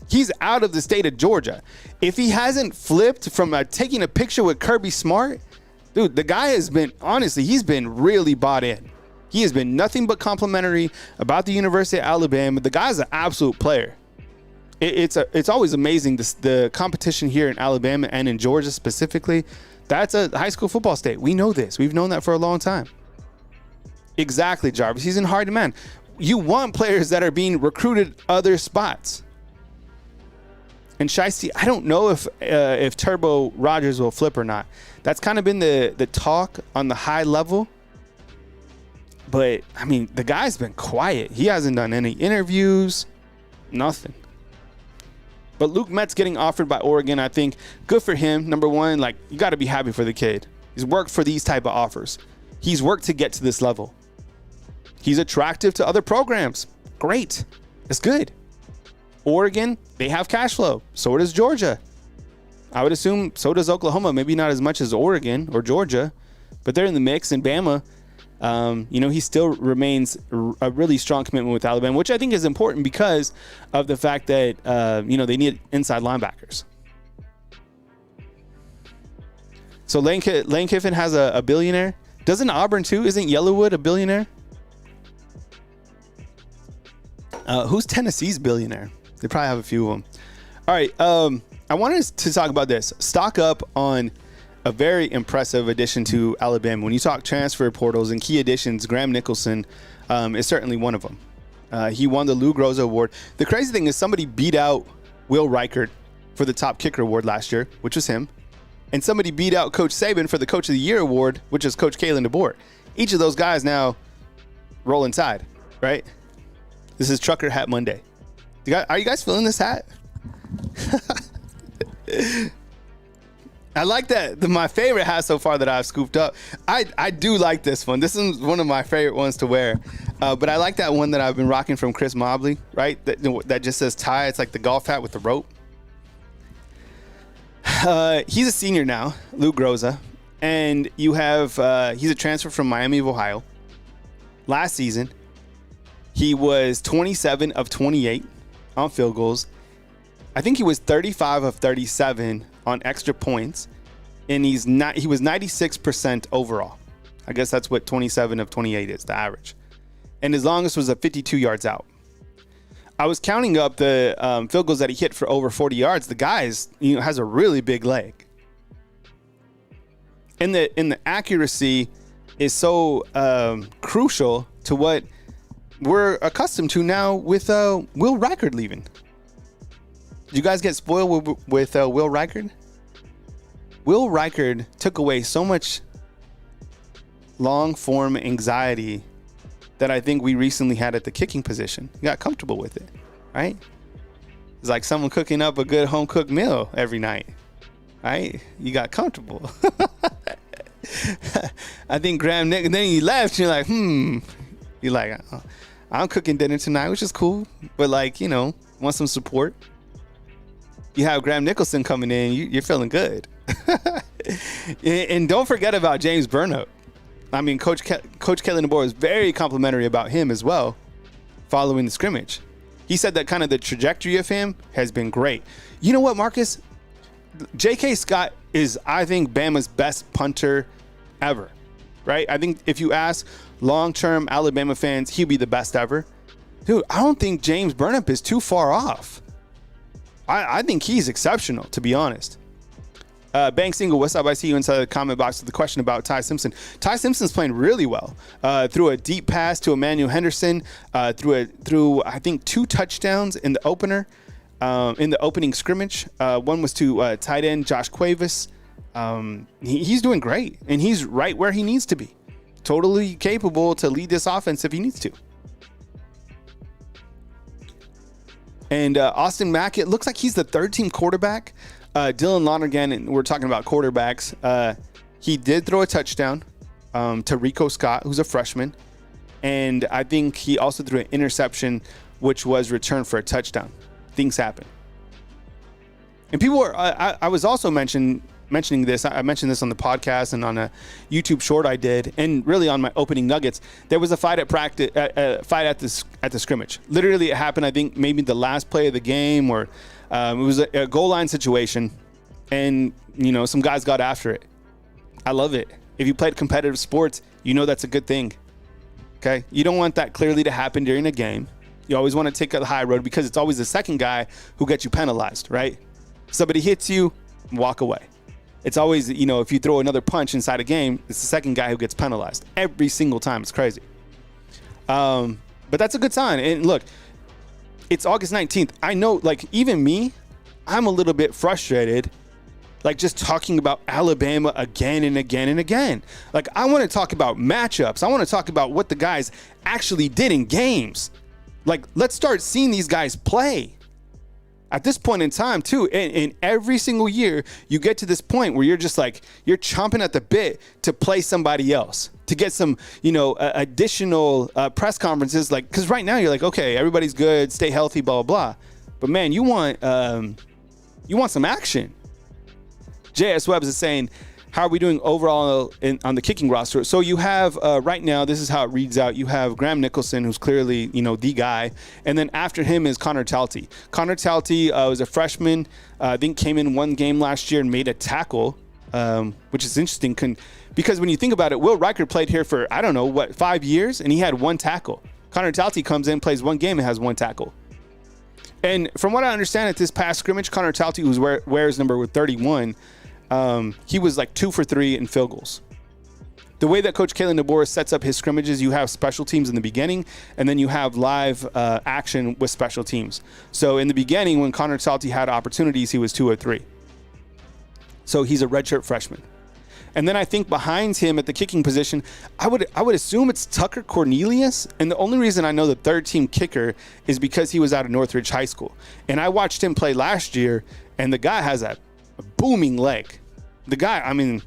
He's out of the state of Georgia. If he hasn't flipped from taking a picture with Kirby Smart, dude, the guy has been, honestly, he's been really bought in. He has been nothing but complimentary about the University of Alabama. The guy's an absolute player. It's always amazing, the competition here in Alabama and in Georgia specifically. That's a high school football state. We know this. We've known that for a long time. Exactly, Jarvis. He's in hard demand. You want players that are being recruited other spots. And Shiesty, I don't know if Turbo Rogers will flip or not. That's kind of been the talk on the high level. But, I mean, the guy's been quiet. He hasn't done any interviews, nothing. But Luke Metz getting offered by Oregon, I think, good for him. Number one, like, you got to be happy for the kid. He's worked for these type of offers. He's worked to get to this level. He's attractive to other programs. Great. It's good. Oregon, they have cash flow. So does Georgia. I would assume so does Oklahoma. Maybe not as much as Oregon or Georgia, but they're in the mix. And Bama, he still remains a really strong commitment with Alabama, which I think is important because of the fact that, they need inside linebackers. So Lane Kiffin has a billionaire. Doesn't Auburn too? Isn't Yellowwood a billionaire? Who's Tennessee's billionaire? They probably have a few of them. All right. I wanted to talk about this. Stock up on a very impressive addition to Alabama. When you talk transfer portals and key additions, Graham Nicholson is certainly one of them. He won the Lou Groza Award. The crazy thing is somebody beat out Will Reichert for the top kicker award last year, which was him. And somebody beat out Coach Saban for the Coach of the Year award, which is Coach Kalen DeBoer. Each of those guys now roll inside, right? This is Trucker Hat Monday. Are you guys feeling this hat? I like that. My favorite hat so far that I've scooped up. I do like this one. This is one of my favorite ones to wear. But I like that one that I've been rocking from Chris Mobley, right? That just says tie. It's like the golf hat with the rope. He's a senior now, Luke Groza. And you have, he's a transfer from Miami of Ohio. Last season, he was 27 of 28 on field goals. I think he was 35 of 37 on extra points. And he was 96% overall. I guess that's what 27 of 28 is, the average. And his longest was a 52 yards out. I was counting up the field goals that he hit for over 40 yards. The guy has a really big leg. And the accuracy is so crucial to what we're accustomed to now with Will Reichard leaving. Did you guys get spoiled with Will Reichard? Will Reichard took away so much long form anxiety that I think we recently had at the kicking position. You got comfortable with it, right? It's like someone cooking up a good home cooked meal every night, right? You got comfortable. I think Graham Nick, and then he left. You're like, You're like, I'm cooking dinner tonight, which is cool, but want some support. You have Graham Nicholson coming in, you're feeling good. And don't forget about James Burnett. I mean, Coach Kelly DeBoer was very complimentary about him as well following the scrimmage. He said that kind of the trajectory of him has been great. You know what, Marcus? J.K. Scott is, I think, Bama's best punter ever, right? I think if you ask long-term Alabama fans, he'll be the best ever. Dude, I don't think James Burnett is too far off. I think he's exceptional, to be honest. Bank Single, what's up? I see you inside the comment box with the question about Ty Simpson. Ty Simpson's playing really well. Through a deep pass to Emmanuel Henderson, through I think 2 touchdowns in the opener, in the opening scrimmage. One was to tight end Josh Cuevas. He's doing great, and he's right where he needs to be. Totally capable to lead this offense if he needs to. And Austin Mack, it looks like he's the third-team quarterback. Dylan Lonergan, and we're talking about quarterbacks. He did throw a touchdown to Rico Scott, who's a freshman. And I think he also threw an interception, which was returned for a touchdown. Things happen. And people were, I was also mentioning this. I mentioned this on the podcast and on a YouTube short I did, and really on my opening nuggets. There was a fight at practice, fight at the scrimmage. Literally, it happened. I think maybe the last play of the game, or it was a goal line situation, and some guys got after it. I love it. If you played competitive sports, that's a good thing. Okay, you don't want that clearly to happen during a game. You always want to take the high road, because it's always the second guy who gets you penalized, right? Somebody hits you, walk away. It's always, if you throw another punch inside a game, it's the second guy who gets penalized every single time. It's crazy. But that's a good sign. And look, it's August 19th. I know, even me, I'm a little bit frustrated, just talking about Alabama again and again and again. I want to talk about matchups. I want to talk about what the guys actually did in games. Let's start seeing these guys play. At this point in time, too, and every single year, you get to this point where you're just you're chomping at the bit to play somebody else, to get some, additional press conferences. Because right now you're okay, everybody's good, stay healthy, blah, blah, blah. But man, you want some action. JS Webbs is saying, how are we doing overall on the kicking roster? So you have, right now, this is how it reads out. You have Graham Nicholson, who's clearly, the guy. And then after him is Connor Talty. Connor Talty was a freshman, I think came in one game last year and made a tackle, which is interesting. Because when you think about it, Will Reichard played here for, 5 years? And he had 1 tackle. Connor Talty comes in, plays 1 game, and has 1 tackle. And from what I understand at this past scrimmage, Connor Talty, who wears number 31, he was 2 for 3 in field goals. The way that Coach Kalen DeBoer sets up his scrimmages, you have special teams in the beginning, and then you have live action with special teams. So in the beginning, when Connor Talty had opportunities, he was 2 or 3. So he's a redshirt freshman. And then I think behind him at the kicking position, I would assume it's Tucker Cornelius. And the only reason I know the third-team kicker is because he was out of Northridge High School. And I watched him play last year, and the guy has a booming leg. the guy, I mean,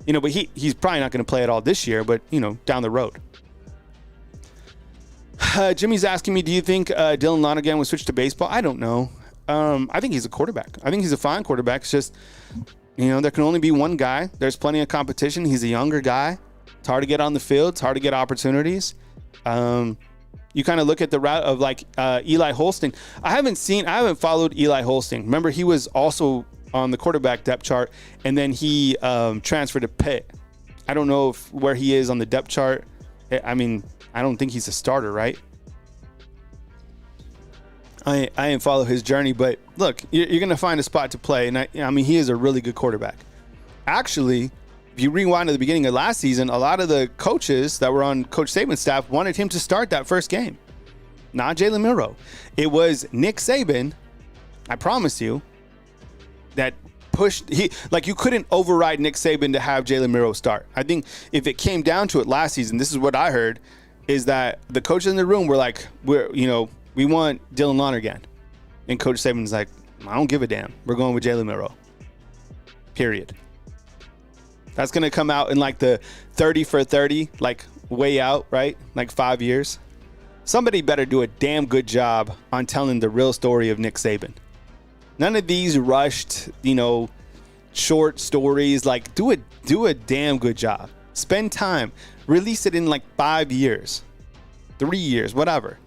but he's probably not going to play at all this year, but, down the road. Jimmy's asking me, do you think Dylan Lonergan would switch to baseball? I don't know. I think he's a quarterback. I think he's a fine quarterback. It's just, there can only be one guy. There's plenty of competition. He's a younger guy. It's hard to get on the field. It's hard to get opportunities. You kind of look at the route of like Eli Holsting. I haven't followed Eli Holsting. Remember, he was also on the quarterback depth chart, and then he transferred to Pitt. I don't know where he is on the depth chart. I mean, I don't think he's a starter, right? I didn't follow his journey, but look, you're going to find a spot to play. And I mean, he is a really good quarterback. Actually, if you rewind to the beginning of last season, a lot of the coaches that were on Coach Saban's staff wanted him to start that first game. Not Jalen Milroe. It was Nick Saban, I promise you, that pushed. You couldn't override Nick Saban to have Jalen Milroe start. I think if it came down to it last season, this is what I heard, is that the coaches in the room were like, we want Dylan Lonergan. And Coach Saban's like, I don't give a damn. We're going with Jalen Milroe. Period. That's going to come out in like the 30 for 30, like way out, right? Like 5 years. Somebody better do a damn good job on telling the real story of Nick Saban. None of these rushed, short stories. Like, do a damn good job. Spend time. Release it in like 5 years, 3 years, whatever.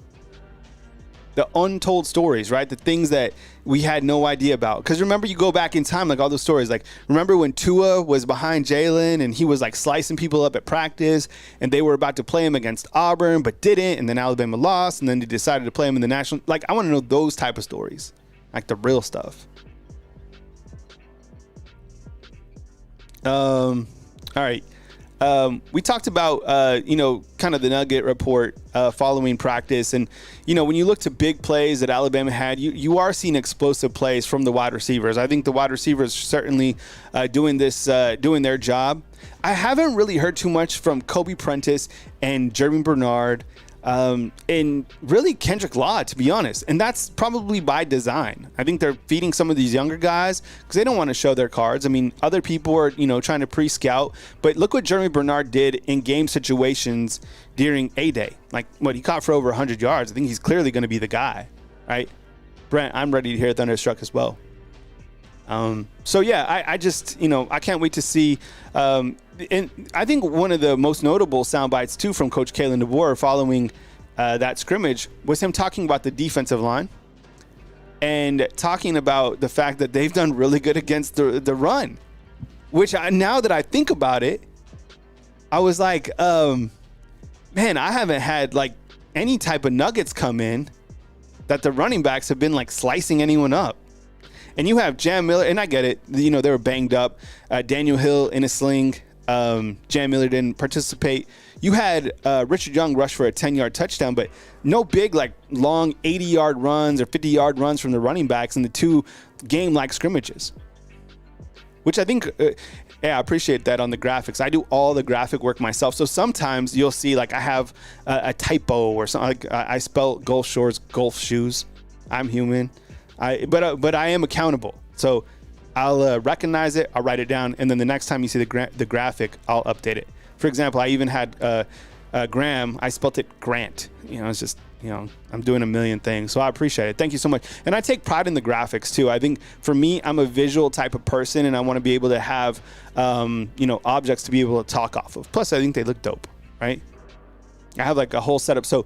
The untold stories, right? The things that we had no idea about. Because remember, you go back in time, like all those stories. Like, remember when Tua was behind Jalen and he was like slicing people up at practice, and they were about to play him against Auburn but didn't, and then Alabama lost, and then they decided to play him in the national. Like, I want to know those type of stories, like the real stuff. All right. We talked about, kind of the nugget report following practice. And, when you look to big plays that Alabama had, you are seeing explosive plays from the wide receivers. I think the wide receivers certainly doing their job. I haven't really heard too much from Kobe Prentice and Jeremy Bernard and really Kendrick Law, to be honest. And that's probably by design. I think they're feeding some of these younger guys because they don't want to show their cards. I mean, other people are, trying to pre-scout. But look what Jeremy Bernard did in game situations during A-Day. Like, he caught for over 100 yards. I think he's clearly going to be the guy, right? Brent, I'm ready to hear Thunderstruck as well. So, yeah, I just, I can't wait to see. And I think one of the most notable sound bites, too, from Coach Kalen DeBoer following that scrimmage was him talking about the defensive line and talking about the fact that they've done really good against the run, which now that I think about it, I was like, man, I haven't had like any type of nuggets come in that the running backs have been like slicing anyone up. And you have Jam Miller, and I get it, they were banged up. Daniel Hill in a sling. Jam Miller didn't participate. You had Richard Young rush for a 10-yard touchdown, but no big, like, long 80-yard runs or 50-yard runs from the running backs in the two game-like scrimmages, which I think, I appreciate that on the graphics. I do all the graphic work myself, so sometimes you'll see, like, I have a typo or something. Like, I spell Gulf Shores, golf shoes. I'm human. But I am accountable. So I'll recognize it, I'll write it down, and then the next time you see the graphic, I'll update it. For example, I even had Graham, I spelt it Grant. It's just, I'm doing a million things. So I appreciate it. Thank you so much. And I take pride in the graphics too. I think for me, I'm a visual type of person, and I want to be able to have, objects to be able to talk off of. Plus, I think they look dope, right? I have like a whole setup. So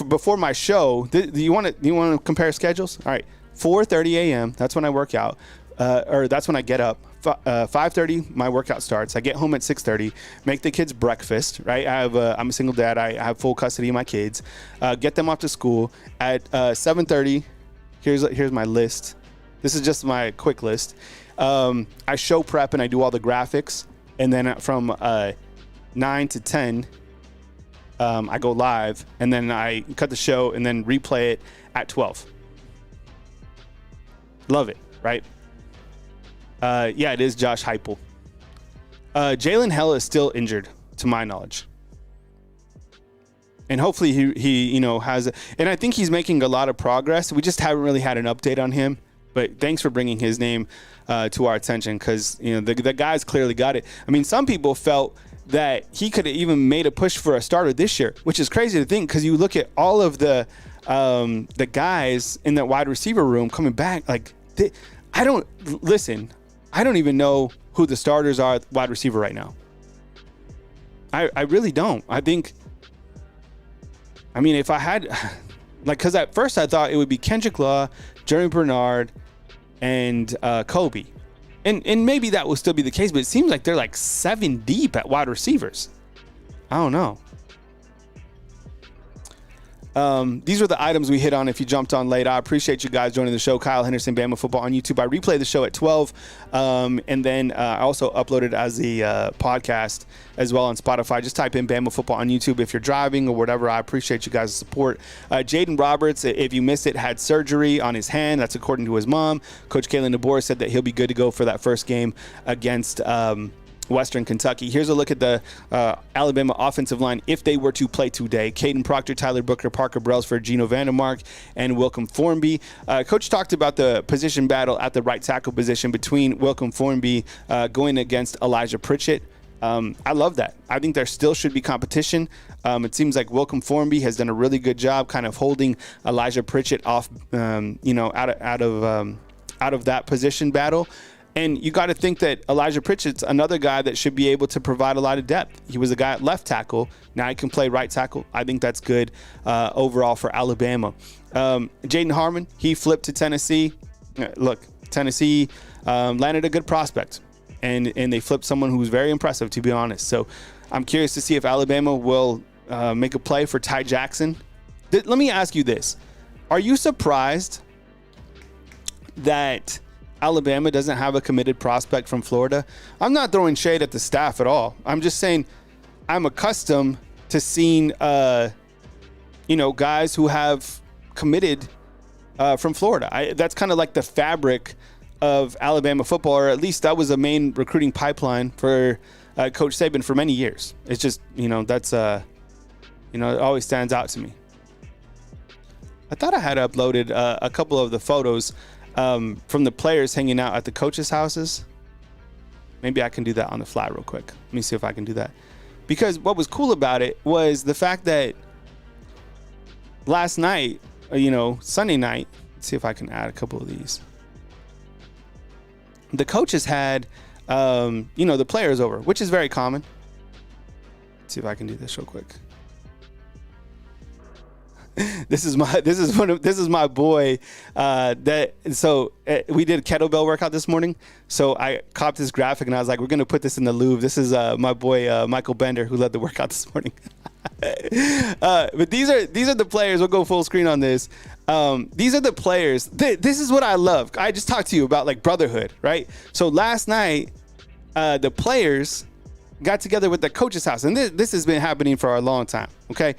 before my show, do you want to compare schedules? All right. 4:30 a.m. That's when I work out, or that's when I get up. 5:30, my workout starts. I get home at 6:30. Make the kids breakfast. Right. I'm a single dad. I have full custody of my kids. Get them off to school at 7:30. Here's my list. This is just my quick list. I show prep and I do all the graphics, and then from 9 to 10, I go live, and then I cut the show and then replay it at 12. Love it, right? Yeah, it is Josh Heupel. Jalen Hell is still injured, to my knowledge. And hopefully he has, and I think he's making a lot of progress. We just haven't really had an update on him. But thanks for bringing his name to our attention, because the guy's clearly got it. I mean, some people felt that he could have even made a push for a starter this year, which is crazy to think, because you look at all of the guys in that wide receiver room coming back. Like, I don't even know who the starters are at wide receiver right now. I really don't. If I had, because at first I thought it would be Kendrick Law, Jeremy Bernard, and Kobe. And maybe that will still be the case, but it seems like they're like 7 deep at wide receivers. I don't know. These were the items we hit on if you jumped on late. I appreciate you guys joining the show. Kyle Henderson, Bama Football on YouTube. I replay the show at 12. And then I also upload it as a podcast as well on Spotify. Just type in Bama Football on YouTube if you're driving or whatever. I appreciate you guys' support. Jaden Roberts, if you missed it, had surgery on his hand. That's according to his mom. Coach Kalen DeBoer said that he'll be good to go for that first game against Western Kentucky. Here's a look at the Alabama offensive line if they were to play today. Caden Proctor, Tyler Booker, Parker Brailsford, Geno Vandemark, and Wilcom Formby. Coach talked about the position battle at the right tackle position between Wilcom Formby going against Elijah Pritchett. I love that. I think there still should be competition. It seems like Wilcom Formby has done a really good job kind of holding Elijah Pritchett off, out of that position battle. And you got to think that Elijah Pritchett's another guy that should be able to provide a lot of depth. He was a guy at left tackle. Now he can play right tackle. I think that's good overall for Alabama. Jaden Harmon, he flipped to Tennessee. Look, Tennessee landed a good prospect. And they flipped someone who was very impressive, to be honest. So I'm curious to see if Alabama will make a play for Ty Jackson. Let me ask you this. Are you surprised that Alabama doesn't have a committed prospect from Florida? I'm not throwing shade at the staff at all. I'm just saying I'm accustomed to seeing, guys who have committed from Florida. That's kind of like the fabric of Alabama football, or at least that was a main recruiting pipeline for Coach Saban for many years. It's just, that's, it always stands out to me. I thought I had uploaded a couple of the photos from the players hanging out at the coaches' houses. Maybe I can do that on the fly real quick. Let me see if I can do that. Because what was cool about it was the fact that last night, Sunday night, let's see if I can add a couple of these. The coaches had, the players over, which is very common. Let's see if I can do this real quick. This is my boy. We did a kettlebell workout this morning. So I copped this graphic and I was like, we're gonna put this in the Louvre. This is my boy Michael Bender, who led the workout this morning. But these are the players. We'll go full screen on this. These are the players. This is what I love. I just talked to you about like brotherhood, right? So last night, the players got together with the coach's house, and this has been happening for a long time. Okay.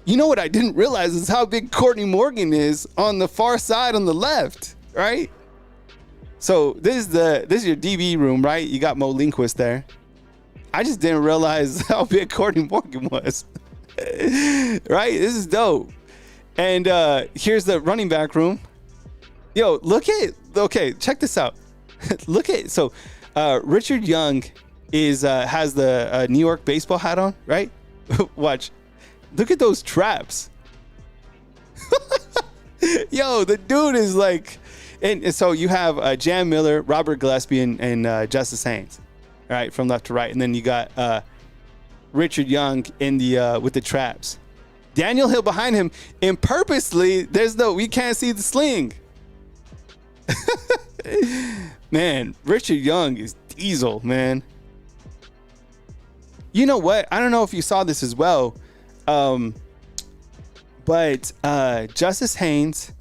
You know what I didn't realize is how big Courtney Morgan is on the far side on the left, right? So this is your DB room, right? You got Mo Lindquist there. I just didn't realize how big Courtney Morgan was. Right? This is dope. And here's the running back room. Yo, check this out. Richard Young has the New York baseball hat on, right? Watch. Look at those traps. Yo, the dude is like, and so you have Jan Miller, Robert Gillespie, and Justice Haynes, right, from left to right, and then you got Richard Young in the with the traps. Daniel Hill behind him, and purposely we can't see the sling. Man, Richard Young is diesel, man. You know what? I don't know if you saw this as well. But Justice Haynes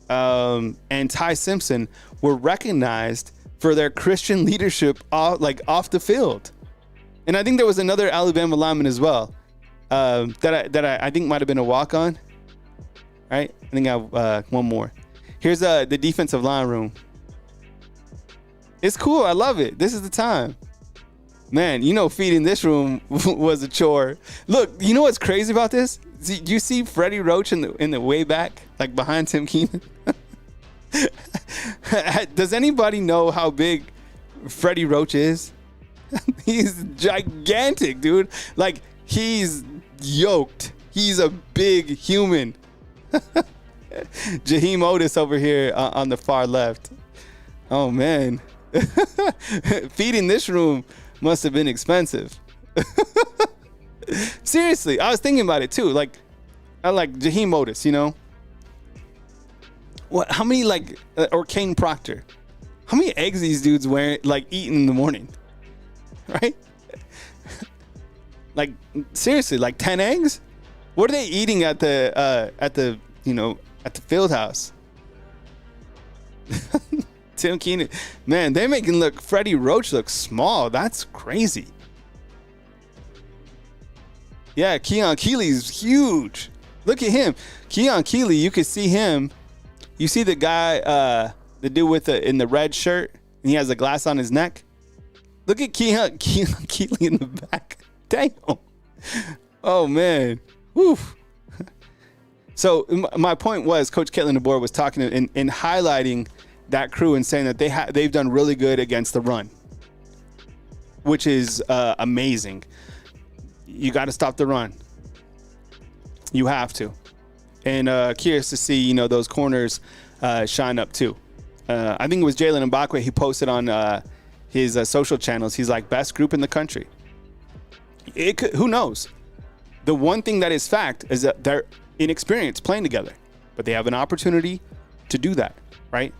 and Ty Simpson were recognized for their Christian leadership off the field. And I think there was another Alabama lineman as well that I think might have been a walk-on. Right? I think I have one more. Here's the defensive line room. It's cool. I love it. This is the time. Man, feeding this room was a chore. Look, you know what's crazy about this? You see Freddie Roach in the way back, like behind Tim Keenan? Does anybody know how big Freddie Roach is? He's gigantic, dude. Like, he's yoked. He's a big human. Jaheim Otis over here on the far left. Oh, man. Feeding this room must have been expensive. Seriously, I was thinking about it too. Like, I like Jaheim Otis, you know? What? How many, like, or Kane Proctor? How many eggs these dudes eating in the morning? Right? Like, seriously, like 10 eggs? What are they eating at the field house? Tim Keenan, man, they're making Freddie Roach look small. That's crazy. Yeah, Keon Keeley's huge. Look at him. Keon Keeley, you can see him. You see the guy, the dude in the red shirt, and he has a glass on his neck. Look at Keon Keeley in the back. Damn. Oh, man. Whew. So my point was, Coach Caitlin DeBoer was talking and highlighting that crew and saying that they've done really good against the run, which is amazing. You got to stop the run. You have to. And curious to see, those corners shine up too. I think it was Jalen Mbakwe. He posted on his social channels. He's like, best group in the country. Who knows? The one thing that is fact is that they're inexperienced playing together, but they have an opportunity to do that, right?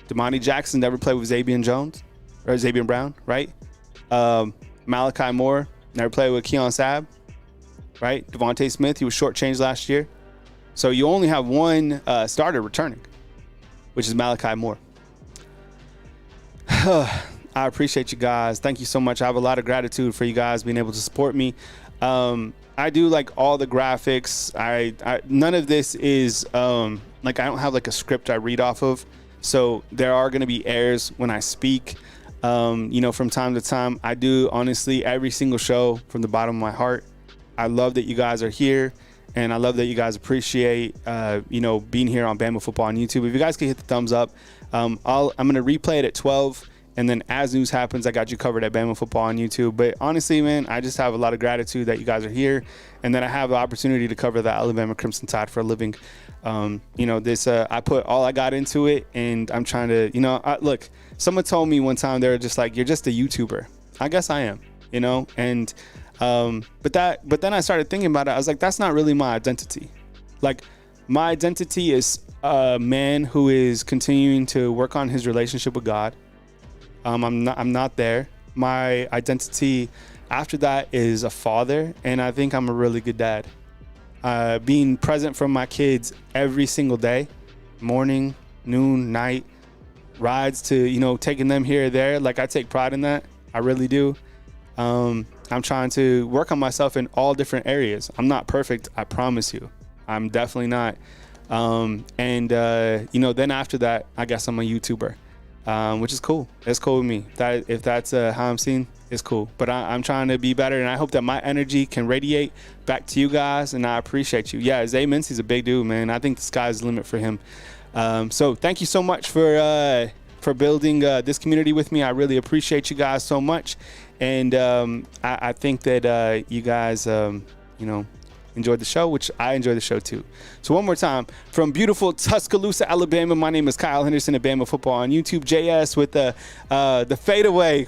Damani Jackson never played with Xavier Brown, right? Malachi Moore never played with Keon Sabb, right? Devontae Smith, he was shortchanged last year. So you only have one starter returning, which is Malachi Moore. I appreciate you guys. Thank you so much. I have a lot of gratitude for you guys being able to support me. I do like all the graphics. I none of this is I don't have like a script I read off of. So there are going to be errors when I speak. From time to time, I do honestly every single show from the bottom of my heart. I love that you guys are here, and I love that you guys appreciate being here on Bama Football on YouTube. If you guys can hit the thumbs up, I'm going to replay it at 12. And then as news happens, I got you covered at Bama Football on YouTube. But honestly, man, I just have a lot of gratitude that you guys are here, and that I have the opportunity to cover the Alabama Crimson Tide for a living. I put all I got into it, and I'm trying to, look, someone told me one time, they were just like, you're just a YouTuber. I guess I am, and but then I started thinking about it. I was like, that's not really my identity. Like, my identity is a man who is continuing to work on his relationship with God. I'm not there. My identity after that is a father, and I think I'm a really good dad. Being present for my kids every single day, morning, noon, night, rides to, taking them here or there. Like, I take pride in that. I really do. I'm trying to work on myself in all different areas. I'm not perfect. I promise you. I'm definitely not. Then after that, I guess I'm a YouTuber. Which is cool. It's cool with me. If that's how I'm seen, it's cool. But I'm trying to be better, and I hope that my energy can radiate back to you guys, and I appreciate you. Yeah, Zay Mincy's a big dude, man. I think the sky's the limit for him. So thank you so much for building this community with me. I really appreciate you guys so much, and I think that you guys, enjoyed the show, which I enjoy the show too. So one more time, from beautiful Tuscaloosa, Alabama, my name is Kyle Henderson at Bama Football on YouTube. JS with the fadeaway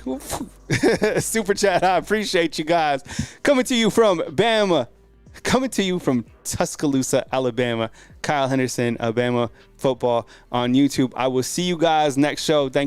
super chat. I appreciate you guys. Coming to you from Bama, coming to you from Tuscaloosa, Alabama. Kyle Henderson, Bama Football on YouTube. I will see you guys next show. Thank